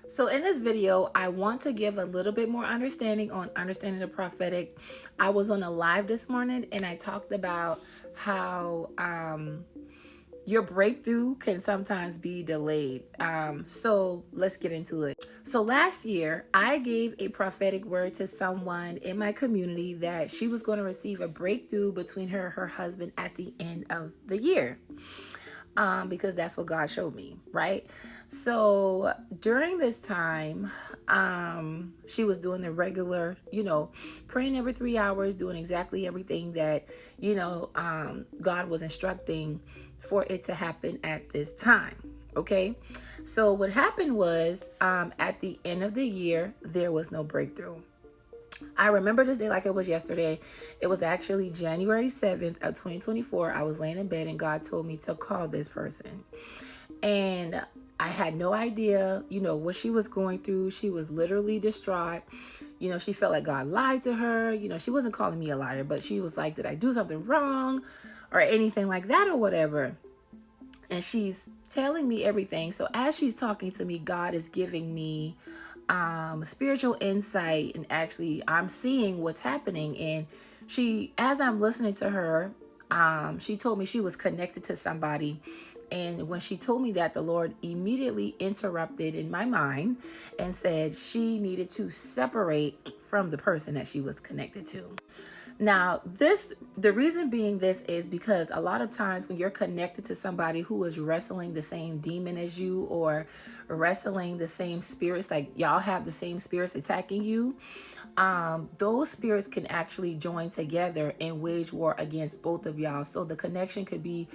So in this video, I want to give a little bit more understanding on understanding the prophetic. I was on a live this morning and I talked about how your breakthrough can sometimes be delayed. So let's get into it. So last year, I gave a prophetic word to someone in my community that she was going to receive a breakthrough between her and her husband at the end of the year. Because that's what God showed me, right? So during this time, she was doing the regular, praying every 3 hours, doing exactly everything that, God was instructing for it to happen at this time. Okay. So what happened was, at the end of the year, there was no breakthrough. I remember this day like it was yesterday. It was actually January 7th of 2024. I was laying in bed and God told me to call this person. And I had no idea, what she was going through. She was literally distraught. She felt like God lied to her. She wasn't calling me a liar, but she was like, did I do something wrong or anything like that or whatever? And she's telling me everything. So as she's talking to me, God is giving me spiritual insight, and actually I'm seeing what's happening. And as I'm listening to her, she told me she was connected to somebody. And when she told me that, the Lord immediately interrupted in my mind and said she needed to separate from the person that she was connected to. Now, the reason being this is because a lot of times when you're connected to somebody who is wrestling the same demon as you, or wrestling the same spirits, like y'all have the same spirits attacking you, those spirits can actually join together and wage war against both of y'all. So the connection could be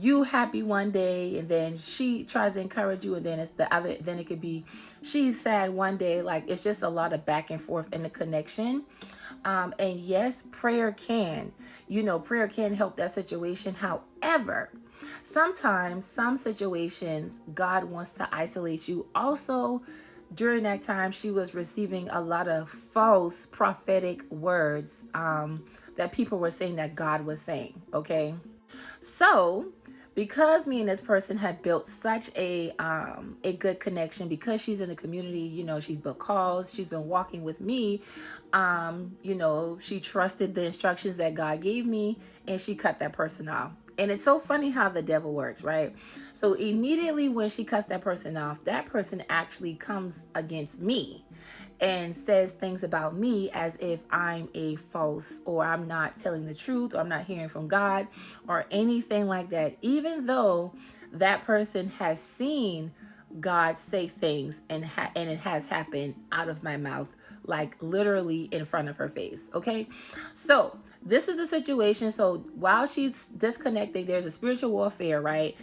you happy one day and then she tries to encourage you, and then it's the other, then it could be she's sad one day. Like, it's just a lot of back and forth in the connection. And yes, prayer can help that situation. However, sometimes some situations God wants to isolate you. Also, during that time, she was receiving a lot of false prophetic words that people were saying that God was saying. Okay. So, because me and this person had built such a good connection, because she's in the community, she's built calls, she's been walking with me, she trusted the instructions that God gave me, and she cut that person off. And it's so funny how the devil works, right? So immediately when she cuts that person off, that person actually comes against me and says things about me as if I'm a false, or I'm not telling the truth, or I'm not hearing from God or anything like that, even though that person has seen God say things and it has happened out of my mouth, like literally in front of her face. Okay. So this is the situation. So while she's disconnecting, there's a spiritual warfare, right?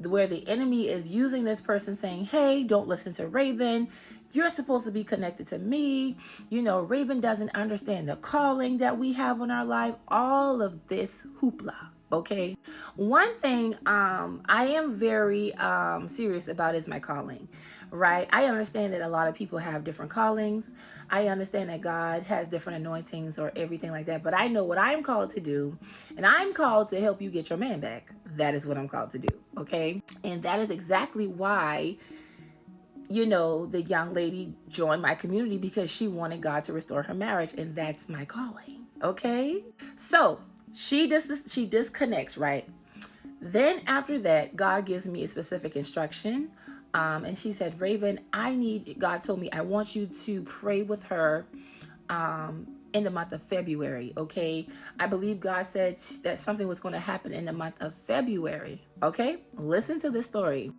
Where the enemy is using this person, saying, hey, don't listen to Raven. You're supposed to be connected to me. Raven doesn't understand the calling that we have on our life. All of this hoopla. Okay. One thing I am very serious about is my calling, right? I understand that a lot of people have different callings. I understand that God has different anointings or everything like that. But I know what I'm called to do, and I'm called to help you get your man back. That is what I'm called to do. Okay. And that is exactly why the young lady joined my community, because she wanted God to restore her marriage, and that's my calling. Okay. So she disconnects, right? Then after that, God gives me a specific instruction. And she said, Raven, God told me, I want you to pray with her in the month of February. Okay. I believe God said that something was going to happen in the month of February. Okay. Listen to this story.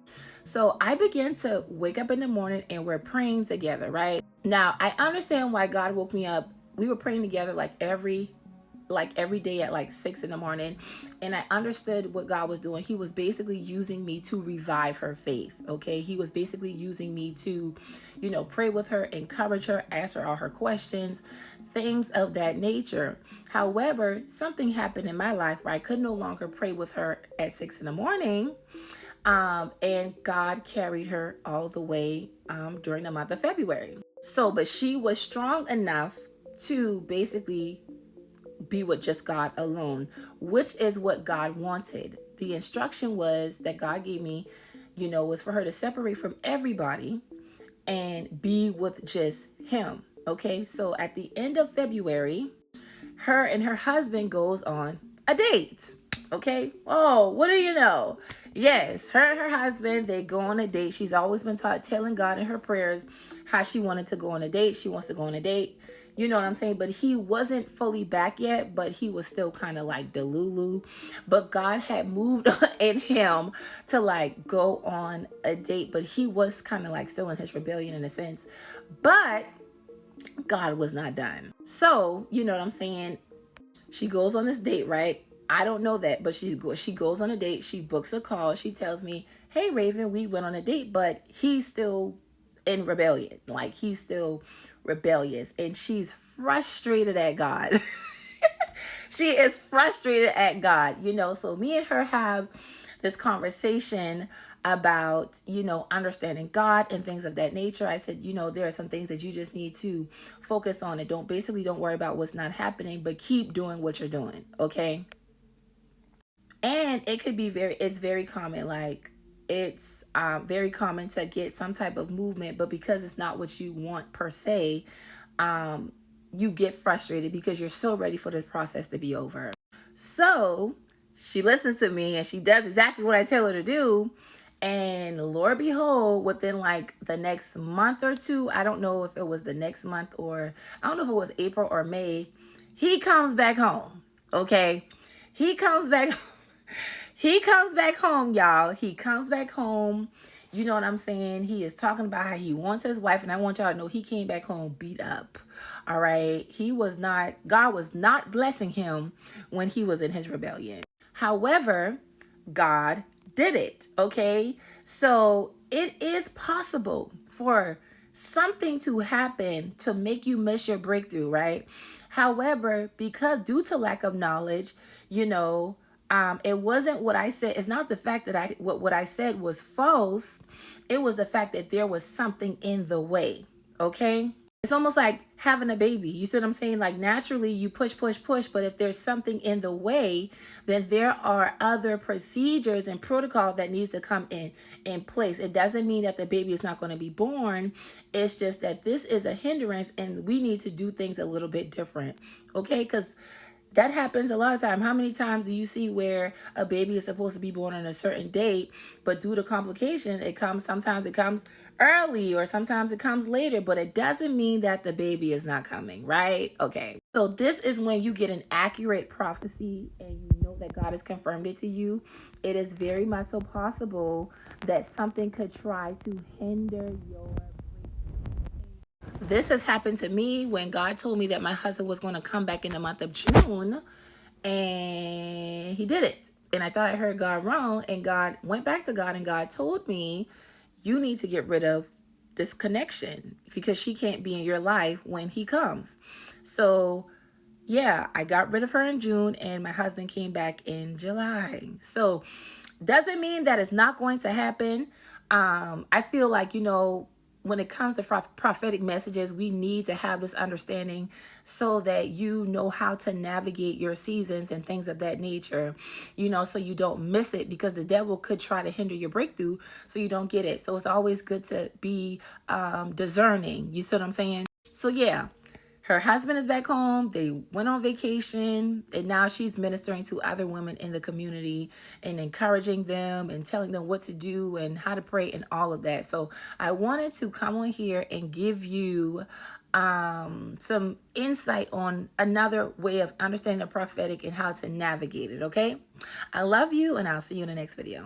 So I began to wake up in the morning and we're praying together, right? Now I understand why God woke me up. We were praying together like every day at like 6 a.m. And I understood what God was doing. He was basically using me to revive her faith. Okay. He was basically using me to, pray with her, encourage her, answer all her questions, things of that nature. However, something happened in my life where I could no longer pray with her at 6 a.m. And God carried her all the way during the month of February. So, but she was strong enough to basically be with just God alone, which is what God wanted. The instruction was that God gave me, was for her to separate from everybody and be with just him. Okay, so at the end of February, her and her husband goes on a date. Okay. Oh, what do you know? Yes, her and her husband, they go on a date. She's always been taught, telling God in her prayers how she wanted to go on a date. She wants to go on a date. You know what I'm saying? But he wasn't fully back yet, but he was still kind of like Delulu. But God had moved in him to like go on a date, but he was kind of like still in his rebellion in a sense. But God was not done. So, you know what I'm saying? She goes on this date, right? I don't know that, but she goes on a date. She books a call. She tells me, "Hey, Raven, we went on a date, but he's still in rebellion. Like he's still rebellious." And she's frustrated at God. She is frustrated at God, you know. So me and her have this conversation about, you know, understanding God and things of that nature. I said, you know, there are some things that you just need to focus on and don't worry about what's not happening, but keep doing what you're doing. Okay. And it could be it's very common. Like it's very common to get some type of movement, but because it's not what you want per se, you get frustrated because you're so ready for this process to be over. So she listens to me and she does exactly what I tell her to do. And Lord behold, within like the next month or two, I don't know if it was the next month or I don't know if it was April or May, he comes back home. Okay. He comes back. He comes back home, y'all. He comes back home. You know what I'm saying? He is talking about how he wants his wife. And I want y'all to know he came back home beat up. All right. God was not blessing him when he was in his rebellion. However, God did it. Okay. So it is possible for something to happen to make you miss your breakthrough, right? However, because due to lack of knowledge, you know, it wasn't what I said. It's not the fact that what I said was false. It was the fact that there was something in the way. Okay. It's almost like having a baby. You see what I'm saying? Like naturally you push, but if there's something in the way, then there are other procedures and protocol that needs to come in place. It doesn't mean that the baby is not going to be born. It's just that this is a hindrance and we need to do things a little bit different. Okay? Because that happens a lot of time. How many times do you see where a baby is supposed to be born on a certain date, but due to complications, sometimes it comes early or sometimes it comes later, but it doesn't mean that the baby is not coming, right? Okay. So this is when you get an accurate prophecy and you know that God has confirmed it to you. It is very much so possible that something could try to hinder your. This has happened to me when God told me that my husband was going to come back in the month of June, and he did it. And I thought I heard God wrong, and God went back to God, and God told me, you need to get rid of this connection because she can't be in your life when he comes. So yeah, I got rid of her in June and my husband came back in July. So doesn't mean that it's not going to happen. I feel like, you know, when it comes to prophetic messages, we need to have this understanding so that you know how to navigate your seasons and things of that nature, you know, so you don't miss it because the devil could try to hinder your breakthrough so you don't get it. So it's always good to be discerning. You see what I'm saying? So yeah. Her husband is back home. They went on vacation and now she's ministering to other women in the community and encouraging them and telling them what to do and how to pray and all of that. So I wanted to come on here and give you some insight on another way of understanding the prophetic and how to navigate it. Okay. I love you and I'll see you in the next video.